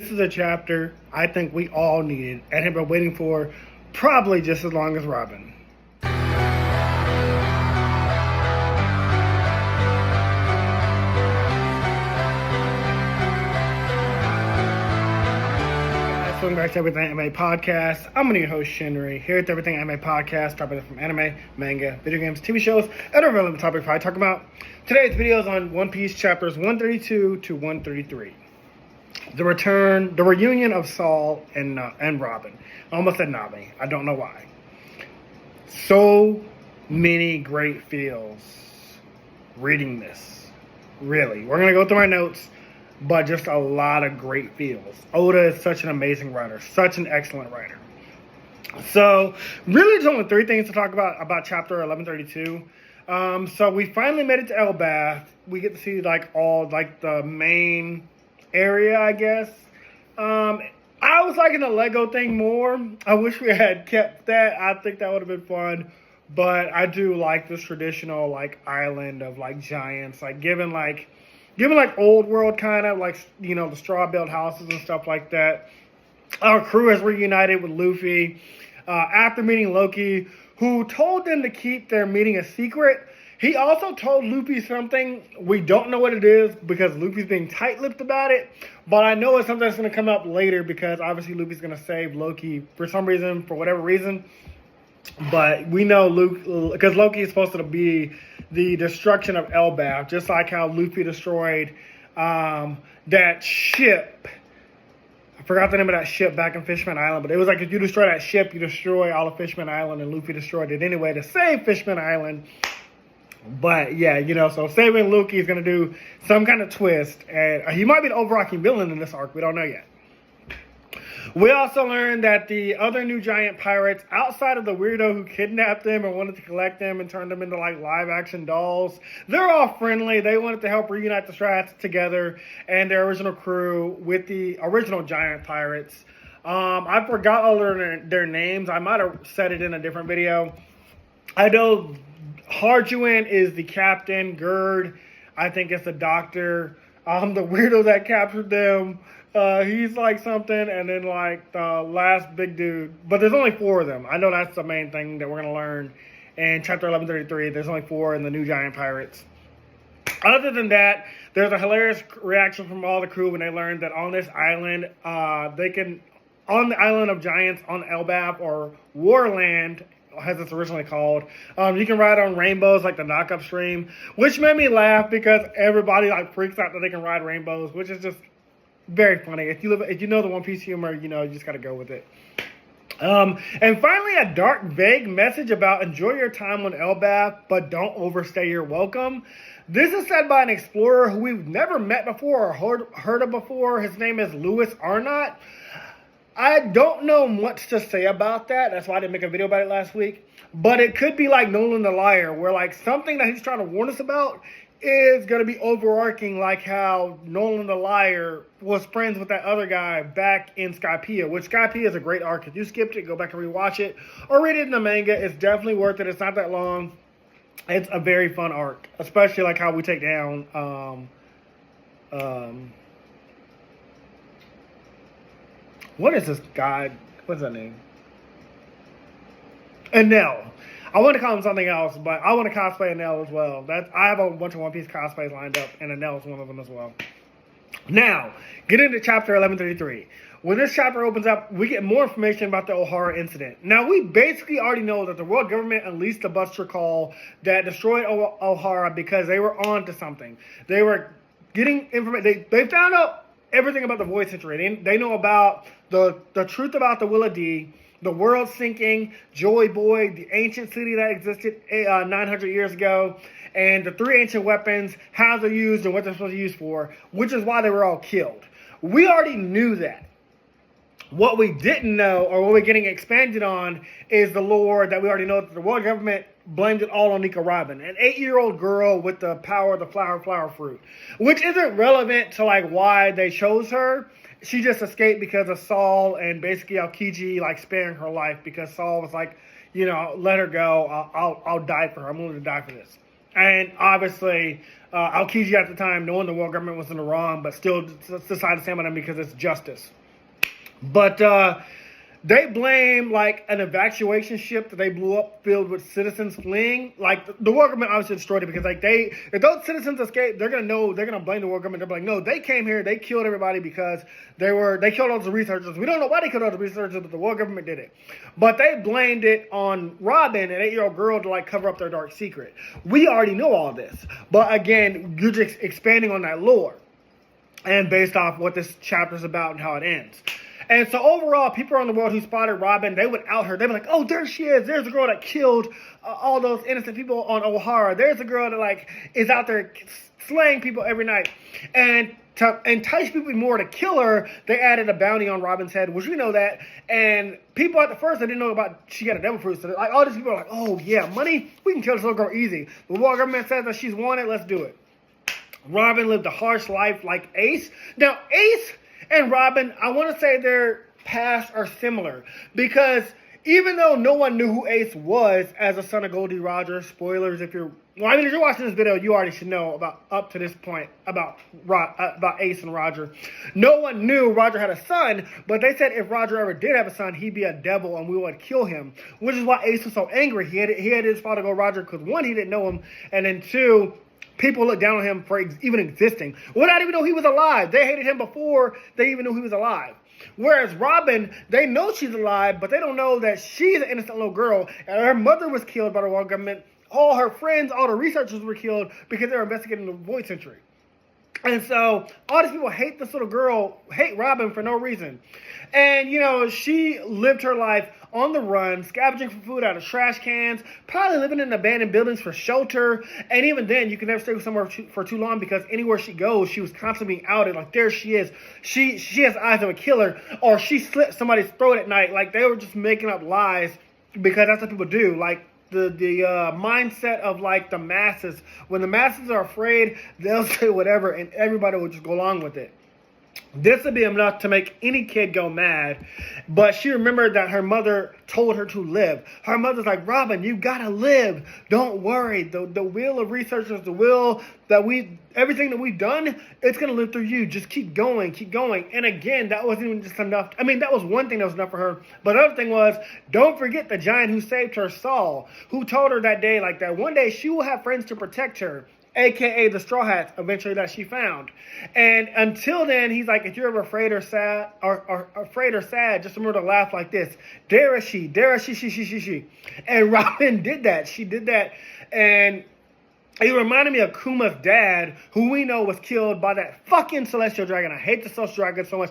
This is a chapter I think we all needed and have been waiting for probably just as long as Robin. Welcome back to Everything Anime Podcast. I'm your host Shinry. Here at Everything Anime Podcast, talking from anime, manga, video games, TV shows, and a relevant topic I talk about. Today's video is on One Piece chapters 132 to 133. The reunion of Saul and Robin. I almost said Nami. I don't know why. So many great feels reading this. Really. We're going to go through my notes, but just a lot of great feels. Oda is such an amazing writer. Such an excellent writer. So, really there's only three things to talk about chapter 1132. So we finally made it to Elbaf. We get to see all the main area, I guess. I was liking the Lego thing more. I wish we had kept that. I think that would have been fun. But I do like this traditional island of giants, giving old world kind of the straw built houses and stuff like that. Our crew has reunited with Luffy after meeting Loki, who told them to keep their meeting a secret. He also told Luffy something. We don't know what it is because Luffy's being tight-lipped about it. But I know it's something that's going to come up later because obviously Luffy's going to save Loki for some reason, for whatever reason. But we know because Loki is supposed to be the destruction of Elbaf, just like how Luffy destroyed that ship. I forgot the name of that ship back in Fishman Island, but it was like if you destroy that ship, you destroy all of Fishman Island, and Luffy destroyed it anyway to save Fishman Island. But yeah, so saving Loki is going to do some kind of twist, and he might be the overarching villain in this arc. We don't know yet. We also learned that the other new giant pirates, outside of the weirdo who kidnapped them and wanted to collect them and turn them into live action dolls, they're all friendly. They wanted to help reunite the Strats together and their original crew with the original giant pirates. I forgot all their names. I might have said it in a different video. I know Harjuin is the captain. Gerd, I think, is the doctor. The weirdo that captured them, he's something, and then the last big dude. But there's only four of them. I know that's the main thing that we're going to learn in chapter 1133. There's only four in the new giant pirates. Other than that, there's a hilarious reaction from all the crew when they learned that on this island, on the island of giants on Elbaf, or Warland, as it's originally called, you can ride on rainbows like the knockup stream, which made me laugh because everybody freaks out that they can ride rainbows, which is just very funny. If you know the One Piece humor, you just got to go with it. And finally, a dark, vague message about enjoy your time on Elbaf, but don't overstay your welcome. This is said by an explorer who we've never met before or heard of before. His name is Louis Arnott. I don't know much to say about that. That's why I didn't make a video about it last week. But it could be like Nolan the Liar, where something that he's trying to warn us about is going to be overarching, like how Nolan the Liar was friends with that other guy back in Skypiea, which Skypiea is a great arc. If you skipped it, go back and rewatch it or read it in the manga. It's definitely worth it. It's not that long. It's a very fun arc, especially how we take down what is this guy? What's that name? Enel. I want to call him something else, but I want to cosplay Enel as well. I have a bunch of One Piece cosplays lined up, and Enel is one of them as well. Now, get into chapter 1133. When this chapter opens up, we get more information about the Ohara incident. Now, we basically already know that the world government unleashed the Buster Call that destroyed Ohara because they were on to something. They were getting information. They found out everything about the Void Century. They know about the truth about the Willa D, the world sinking, Joy Boy, the ancient city that existed 900 years ago, and the three ancient weapons, how they're used and what they're supposed to use for, which is why they were all killed. We already knew that. What we didn't know, or what we're getting expanded on, is the lore that we already know that the world government blamed it all on Nika Robin, an 8-year-old girl with the power of the flower fruit, which isn't relevant to why they chose her. She just escaped because of Saul and basically Aokiji sparing her life because Saul was let her go. I'll die for her. I'm willing to die for this. And obviously, Aokiji at the time, knowing the world government was in the wrong, but still decided to stand by them because it's justice. But they blame like an evacuation ship that they blew up filled with citizens fleeing. Like the war government obviously destroyed it because like if those citizens escape, they're gonna blame the war government. They're like, no, they came here, they killed everybody because they killed all the researchers. We don't know why they killed all the researchers, but the war government did it. But they blamed it on Robin, an 8-year-old girl, to like cover up their dark secret. We already know all this, but again, you're just expanding on that lore and based off what this chapter's about and how it ends. And so overall, people around the world who spotted Robin, they would out her. They'd be like, oh, there she is. There's a girl that killed all those innocent people on O'Hara. There's a girl that like is out there slaying people every night. And to entice people more to kill her, they added a bounty on Robin's head, which we know that. And people at the first, they didn't know about she got a devil fruit. So like all these people are like, oh, yeah, money, we can kill this little girl easy. The war government says that she's wanted, let's do it. Robin lived a harsh life like Ace. Now, Ace and Robin, I want to say their pasts are similar because even though no one knew who Ace was as a son of Goldie Roger, spoilers if you're watching this video, you already should know about up to this point about Ace and Roger. No one knew Roger had a son, but they said if Roger ever did have a son, he'd be a devil and we would kill him, which is why Ace was so angry. He had his father go Roger because one, he didn't know him, and then two, people looked down on him for even existing. Well, not even know he was alive. They hated him before they even knew he was alive. Whereas Robin, they know she's alive, but they don't know that she's an innocent little girl, and her mother was killed by the world government. All her friends, all the researchers were killed because they were investigating the Void Century. And so all these people hate this little girl, hate Robin for no reason. And, you know, she lived her life on the run, scavenging for food out of trash cans, probably living in abandoned buildings for shelter. And even then, you can never stay somewhere for too long because anywhere she goes, she was constantly being outed. Like, there she is. She has eyes of a killer. Or she slit somebody's throat at night. Like, they were just making up lies because that's what people do. Like, the mindset of like the masses. When the masses are afraid, they'll say whatever and everybody will just go along with it. This would be enough to make any kid go mad. But she remembered that her mother told her to live. Her mother's like, Robin, you gotta live. Don't worry. The will of researchers, the will that everything that we've done, it's gonna live through you. Just keep going, keep going. And again, that wasn't even just enough. I mean, that was one thing that was enough for her. But the other thing was, don't forget the giant who saved her, Saul, who told her that day, like that one day she will have friends to protect her. AKA the Straw Hats, eventually that she found. And until then, he's like, if you're ever afraid or sad, just remember to laugh like this. Dare is she. She. And Robin did that. She did that. And it reminded me of Kuma's dad, who we know was killed by that fucking Celestial Dragon. I hate the Celestial Dragon so much.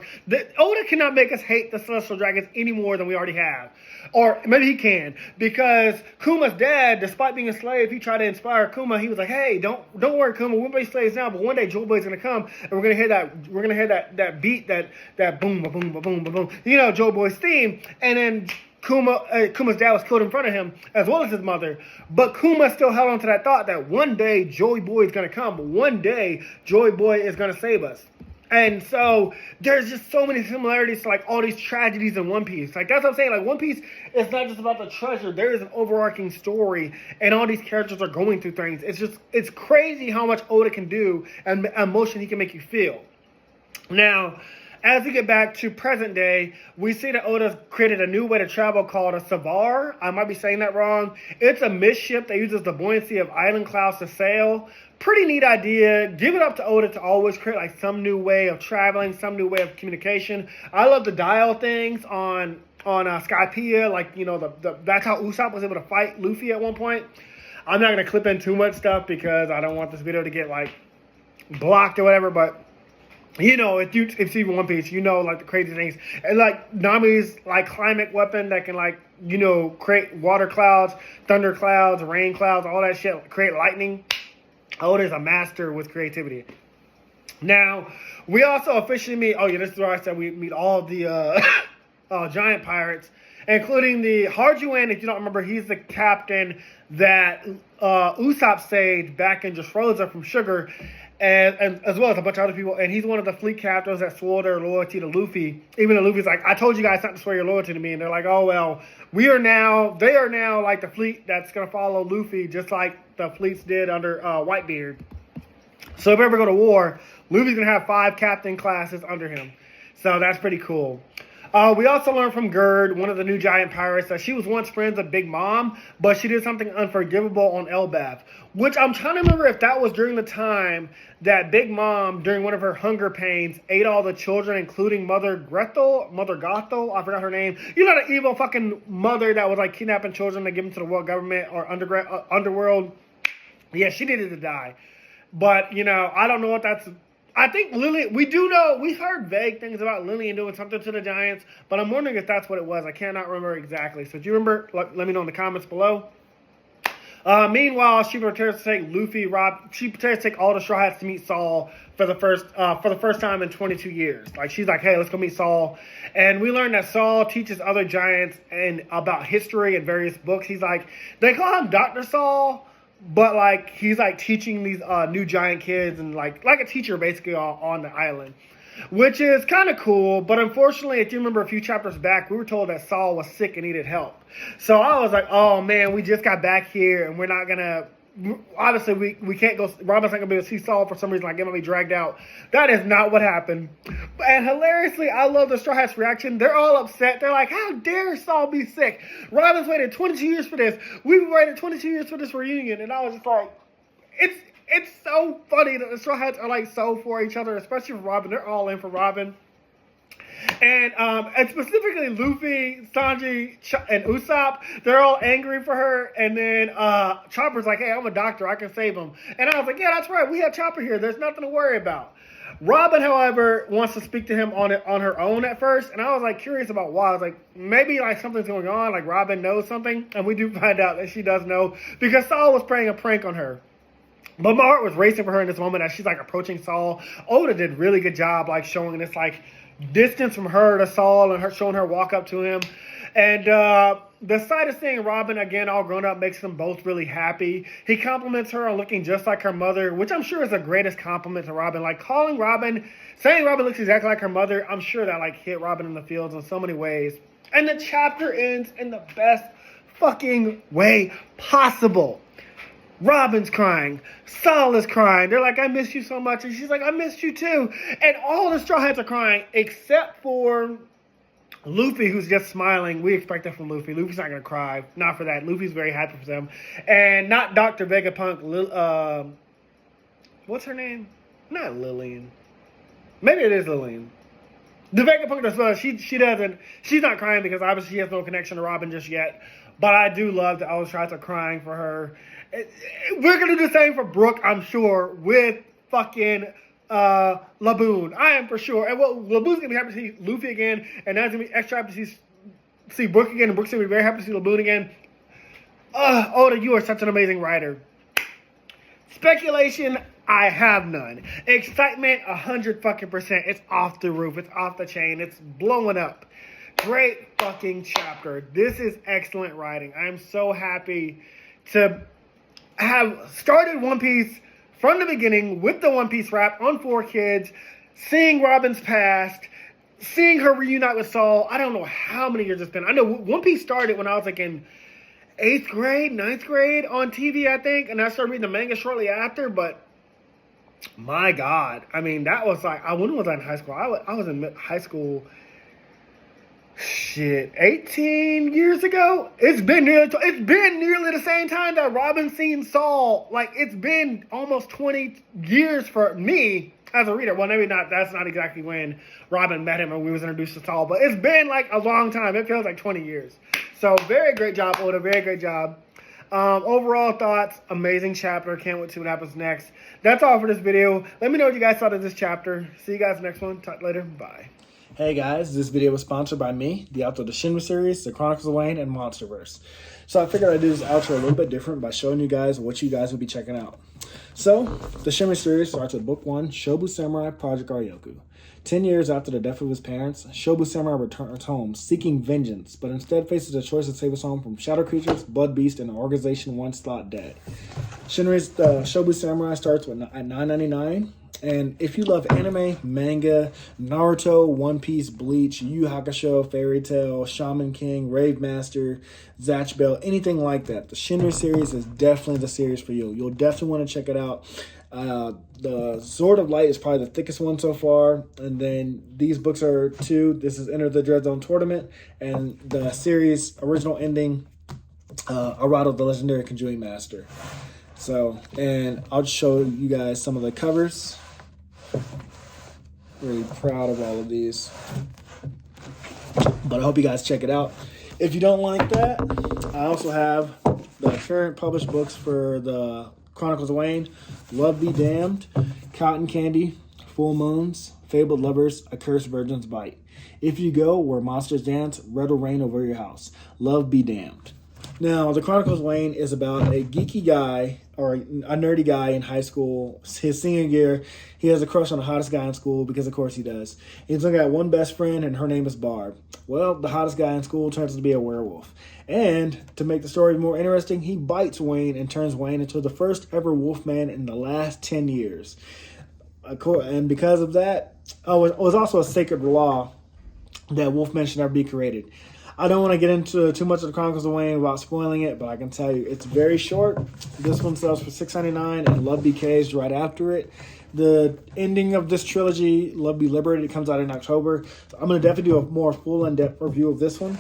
Oda cannot make us hate the Celestial Dragons any more than we already have. Or maybe he can. Because Kuma's dad, despite being a slave, he tried to inspire Kuma. He was like, hey, don't worry, Kuma. We'll be slaves now, but one day Joy Boy's gonna come and we're gonna hear that beat, that boom, ba boom, ba boom, ba boom. You know, Joy Boy's theme. And then Kuma's dad was killed in front of him, as well as his mother. But Kuma still held on to that thought that one day Joy Boy is going to come. One day Joy Boy is going to save us. And so there's just so many similarities to like all these tragedies in One Piece. Like that's what I'm saying. Like One Piece is not just about the treasure. There is an overarching story, and all these characters are going through things. It's crazy how much Oda can do and emotion he can make you feel. Now, as we get back to present day, we see that Oda created a new way to travel called a Savar. I might be saying that wrong. It's a midship that uses the buoyancy of island clouds to sail. Pretty neat idea. Give it up to Oda to always create like some new way of traveling, some new way of communication. I love the dial things on Skypiea. Like, you know, that's how Usopp was able to fight Luffy at one point. I'm not going to clip in too much stuff because I don't want this video to get like blocked or whatever, but you know, if you've seen One Piece, you know, like the crazy things. And like Nami's like climate weapon that can like, you know, create water clouds, thunder clouds, rain clouds, all that shit, create lightning. Oda's a master with creativity. Now, we also officially meet, this is where I said we meet all the giant pirates, including the Harjuan. If you don't remember, he's the captain that Usopp saved back in Dressrosa from Sugar. and as well as a bunch of other people. And he's one of the fleet captains that swore their loyalty to Luffy. Even though Luffy's like, I told you guys not to swear your loyalty to me. And they're like, oh, well, they are now like the fleet that's going to follow Luffy, just like the fleets did under Whitebeard. So if we ever go to war, Luffy's going to have 5 captain classes under him. So that's pretty cool. We also learned from Gerd, one of the new giant pirates, that she was once friends with Big Mom, but she did something unforgivable on Elbaf. Which I'm trying to remember if that was during the time that Big Mom, during one of her hunger pains, ate all the children, including Mother Gothel, I forgot her name. You know, the evil fucking mother that was like kidnapping children to give them to the world government or underworld. Yeah, she needed to die. But, you know, I don't know what that's... I think Lillian, we've heard vague things about Lillian doing something to the Giants, but I'm wondering if that's what it was. I cannot remember exactly. So do you remember? Let me know in the comments below. Meanwhile, she prepares to take all the Straw Hats to meet Saul for the first time in 22 years. Like, she's like, hey, let's go meet Saul. And we learn that Saul teaches other giants about history and various books. He's like, they call him Dr. Saul, but like he's like teaching these new giant kids and like a teacher basically on the island, which is kind of cool. But unfortunately, if you remember a few chapters back, we were told that Saul was sick and needed help. So I was like, oh man, we just got back here and we're not gonna. Obviously, we can't go. Robin's not gonna be able to see Saul for some reason. Like, gonna be dragged out. That is not what happened. And hilariously, I love the Straw Hats' reaction. They're all upset. They're like, "How dare Saul be sick? Robin's waited 22 years for this. We've waited 22 years for this reunion." And I was just like, "It's so funny that the Straw Hats are like so for each other, especially for Robin. They're all in for Robin." And specifically Luffy, Sanji, and Usopp, they're all angry for her. And then Chopper's like, hey, I'm a doctor. I can save him. And I was like, yeah, that's right. We have Chopper here. There's nothing to worry about. Robin, however, wants to speak to him on her own at first. And I was like curious about why. I was like, maybe like something's going on. Like Robin knows something. And we do find out that she does know because Saul was playing a prank on her. But my heart was racing for her in this moment as she's like approaching Saul. Oda did a really good job like showing this like distance from her to Saul and her showing her walk up to him. And the sight of seeing Robin again all grown up makes them both really happy. He compliments her on looking just like her mother, which I'm sure is the greatest compliment to Robin. Like saying Robin looks exactly like her mother, I'm sure that like hit Robin in the feels in so many ways. And the chapter ends in the best fucking way possible. Robin's crying. Saul is crying. They're like, I miss you so much. And she's like, I missed you too. And all the Straw Hats are crying except for Luffy, who's just smiling. We expect that from Luffy. Luffy's not going to cry. Not for that. Luffy's very happy for them. And not Dr. Vegapunk. What's her name? Not Lillian. Maybe it is Lillian. The Vegapunk as well. She's not crying because obviously she has no connection to Robin just yet. But I do love that all the Straw Hats are crying for her. We're going to do the same for Brooke, I'm sure, with fucking Laboon. I am for sure. And Laboon's going to be happy to see Luffy again. And that's going to be extra happy to see Brooke again. And Brooke's going to be very happy to see Laboon again. Oda, you are such an amazing writer. Speculation, I have none. Excitement, 100%. It's off the roof. It's off the chain. It's blowing up. Great fucking chapter. This is excellent writing. I'm so happy to have started One Piece from the beginning with the One Piece wrap on 4Kids, seeing Robin's past, seeing her reunite with Saul. I don't know how many years it's been. I know One Piece started when I was like in 8th grade, 9th grade on TV, I think. And I started reading the manga shortly after. But my God, I mean, that was like, when was I in high school? I was in high school. Shit, 18 years ago? It's been nearly the same time that Robin seen Saul. Like, it's been almost 20 years for me as a reader. Well, maybe not. That's not exactly when Robin met him and we was introduced to Saul. But it's been like a long time. It feels like 20 years. So, very great job, Oda. Very great job. Overall thoughts, amazing chapter. Can't wait to see what happens next. That's all for this video. Let me know what you guys thought of this chapter. See you guys next one. Talk later. Bye. Hey guys, this video was sponsored by me, the author of the Shinry series, the Chronicles of Wayne, and Monsterverse. So I figured I'd do this outro a little bit different by showing you guys what you guys will be checking out. So, the Shinry series starts with Book 1, Shobu Samurai Project Aryoku. 10 years after the death of his parents, Shobu Samurai returns home seeking vengeance, but instead faces a choice to save his home from shadow creatures, blood beasts, and an organization once thought dead. Shinry's Shobu Samurai starts at $9.99. And if you love anime, manga, Naruto, One Piece, Bleach, Yu Yu Hakusho, Fairy Tail, Shaman King, Rave Master, Zatch Bell, anything like that, the Shinry series is definitely the series for you. You'll definitely want to check it out. The Sword of Light is probably the thickest one so far. And then these books are 2. This is Enter the Dread Zone Tournament. And the series original ending, Arado, the Legendary Conjuring Master. So, and I'll just show you guys some of the covers. Really proud of all of these. But I hope you guys check it out. If you don't like that, I also have the current published books for the Chronicles of Wayne. Love Be Damned, Cotton Candy, Full Moons, Fabled Lovers, A Cursed Virgin's Bite. If You Go Where Monsters Dance, Red Will Rain Over Your House. Love Be Damned. Now, the Chronicles of Wayne is about a geeky guy, or a nerdy guy in high school. His senior year, he has a crush on the hottest guy in school, because of course he does. He's only got one best friend, and her name is Barb. Well, the hottest guy in school turns out to be a werewolf. And to make the story more interesting, he bites Wayne and turns Wayne into the first ever wolfman in the last 10 years. And because of that, it was also a sacred law that wolfmen should never be created. I don't want to get into too much of the Chronicles of Wayne without spoiling it, but I can tell you it's very short. This one sells for $6.99, and Love Be Caged right after it. The ending of this trilogy, Love Be Liberated, comes out in October. So I'm going to definitely do a more full in-depth review of this one.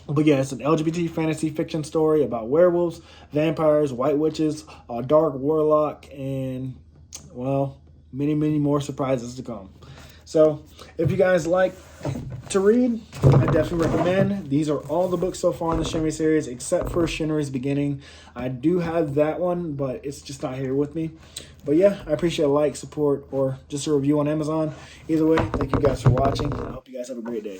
But yeah, it's an LGBT fantasy fiction story about werewolves, vampires, white witches, a dark warlock, and, well, many, many more surprises to come. So if you guys like to read, I definitely recommend. These are all the books so far in the Shinry series, except for Shinry's Beginning. I do have that one, but it's just not here with me. But yeah, I appreciate a like, support, or just a review on Amazon. Either way, thank you guys for watching. I hope you guys have a great day.